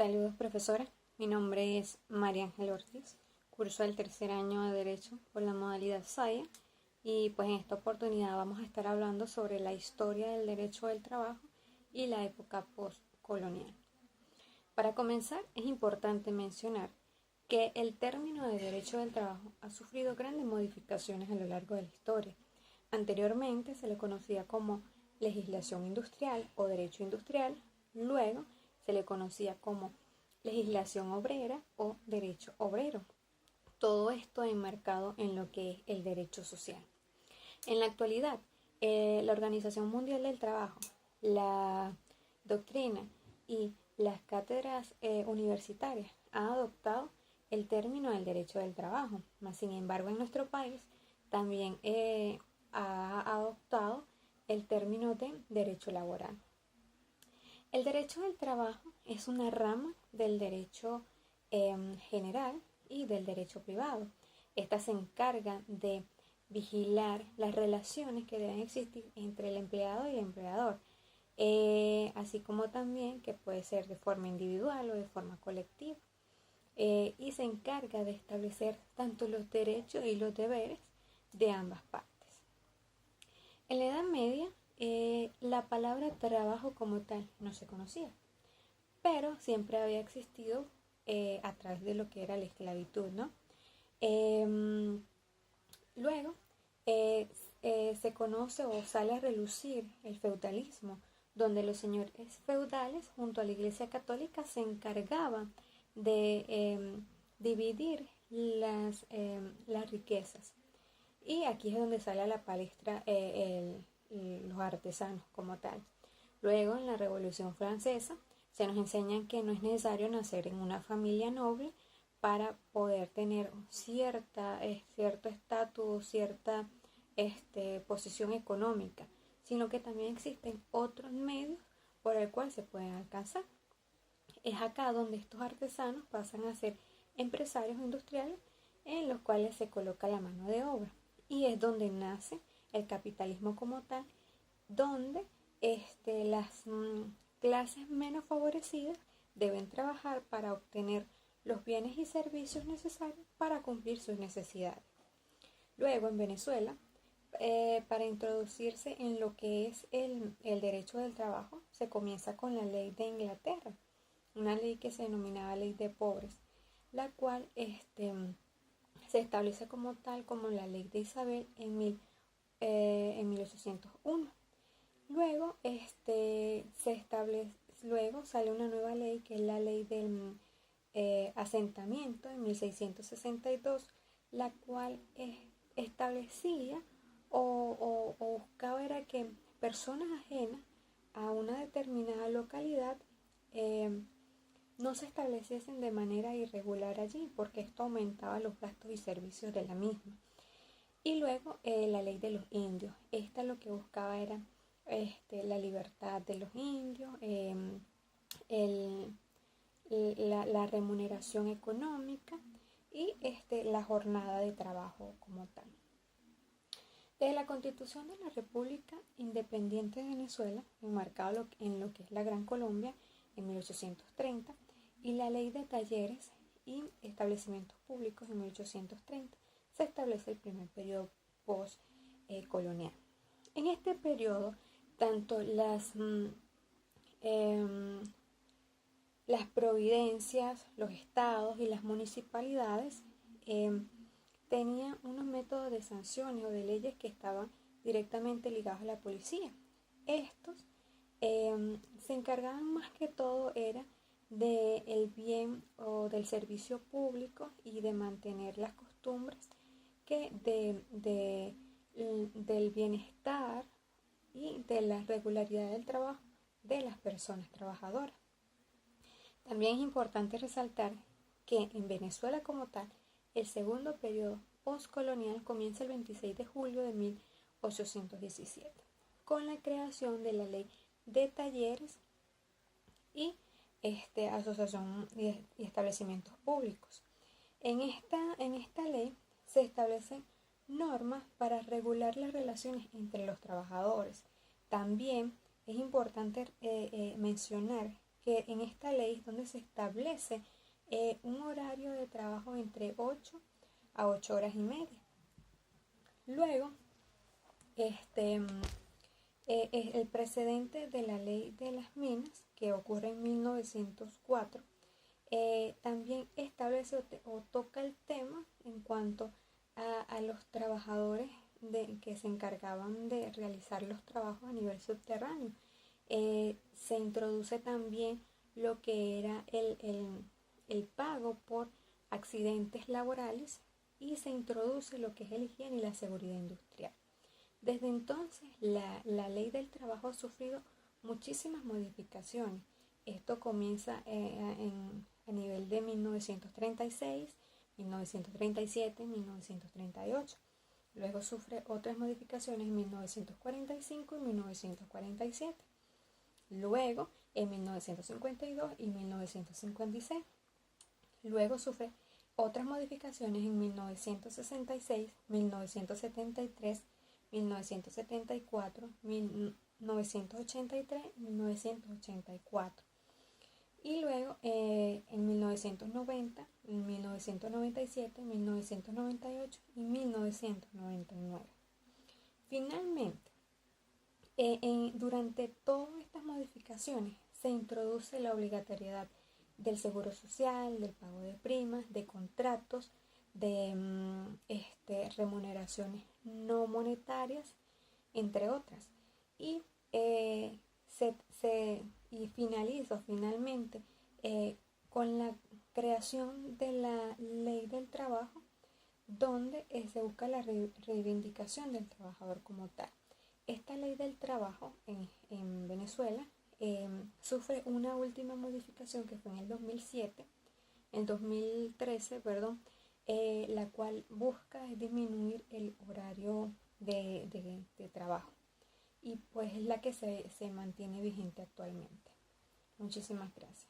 Saludos, profesora. Mi nombre es María Ángel Ortiz. Curso el tercer año de Derecho por la modalidad SAIA y pues en esta oportunidad vamos a estar hablando sobre la historia del derecho del trabajo y la época postcolonial. Para comenzar, es importante mencionar que el término de derecho del trabajo ha sufrido grandes modificaciones a lo largo de la historia. Anteriormente se le conocía como legislación industrial o derecho industrial, luego se le conocía como legislación obrera o derecho obrero. Todo esto enmarcado en lo que es el derecho social. En la actualidad, la Organización Mundial del Trabajo, la doctrina y las cátedras universitarias han adoptado el término del derecho del trabajo. Mas, sin embargo, en nuestro país también ha adoptado el término de derecho laboral. El derecho del trabajo es una rama del derecho general y del derecho privado. Esta se encarga de vigilar las relaciones que deben existir entre el empleado y el empleador, así como también que puede ser de forma individual o de forma colectiva, y se encarga de establecer tanto los derechos y los deberes de ambas partes. En la Edad Media, la palabra trabajo como tal no se conocía, pero siempre había existido a través de lo que era la esclavitud, ¿no? Luego se conoce o sale a relucir el feudalismo, donde los señores feudales junto a la Iglesia Católica se encargaban de dividir las riquezas. Y aquí es donde sale a la palestra los artesanos como tal. Luego, en la Revolución Francesa, se nos enseña que no es necesario nacer en una familia noble para poder tener cierto estatus, cierta posición económica, sino que también existen otros medios por el cual se pueden alcanzar. Es acá donde estos artesanos pasan a ser empresarios industriales en los cuales se coloca la mano de obra. Y es donde nace el capitalismo como tal, donde las clases menos favorecidas deben trabajar para obtener los bienes y servicios necesarios para cumplir sus necesidades. Luego, en Venezuela, para introducirse en lo que es el derecho del trabajo, se comienza con la ley de Inglaterra, una ley que se denominaba ley de pobres, la cual se establece como tal como la ley de Isabel en 1801. Luego, luego sale una nueva ley que es la ley del asentamiento en 1662, la cual establecía o buscaba era que personas ajenas a una determinada localidad no se estableciesen de manera irregular allí, porque esto aumentaba los gastos y servicios de la misma. Y luego la ley de los indios. Esta lo que buscaba era la libertad de los indios, la remuneración económica y la jornada de trabajo como tal. Desde la Constitución de la República Independiente de Venezuela, enmarcado en lo que es la Gran Colombia en 1830, y la Ley de Talleres y Establecimientos Públicos en 1830, se establece el primer periodo postcolonial. En este periodo, tanto las providencias, los estados y las municipalidades tenían unos métodos de sanciones o de leyes que estaban directamente ligados a la policía. Estos se encargaban más que todo era del bien o del servicio público y de mantener las costumbres del bienestar y de la regularidad del trabajo de las personas trabajadoras. También es importante resaltar que en Venezuela como tal, el segundo periodo postcolonial comienza el 26 de julio de 1817, con la creación de la ley de talleres y asociación y establecimientos públicos. En esta ley se establecen normas para regular las relaciones entre los trabajadores. También es importante mencionar que en esta ley es donde se establece un horario de trabajo entre 8 a 8 horas y media. Luego, es el precedente de la ley de las minas, que ocurre en 1904, también establece o toca el tema en cuanto a los trabajadores que se encargaban de realizar los trabajos a nivel subterráneo. Se introduce también lo que era el pago por accidentes laborales y se introduce lo que es el higiene y la seguridad industrial. Desde entonces, la ley del trabajo ha sufrido muchísimas modificaciones. Esto comienza a nivel de 1936, 1937, 1938. Luego sufre otras modificaciones en 1945 y 1947. Luego en 1952 y 1956. Luego sufre otras modificaciones en 1966, 1973, 1974, 1983 y 1984. Y luego en 1990, en 1997, 1998 y 1999. Finalmente, durante todas estas modificaciones se introduce la obligatoriedad del seguro social, del pago de primas, de contratos, de remuneraciones no monetarias, entre otras. Y finalizo finalmente con la creación de la ley del trabajo, donde se busca la reivindicación del trabajador como tal. Esta ley del trabajo en Venezuela sufre una última modificación que fue en el 2013, la cual busca disminuir el horario de trabajo, y pues es la que se mantiene vigente actualmente. Muchísimas gracias.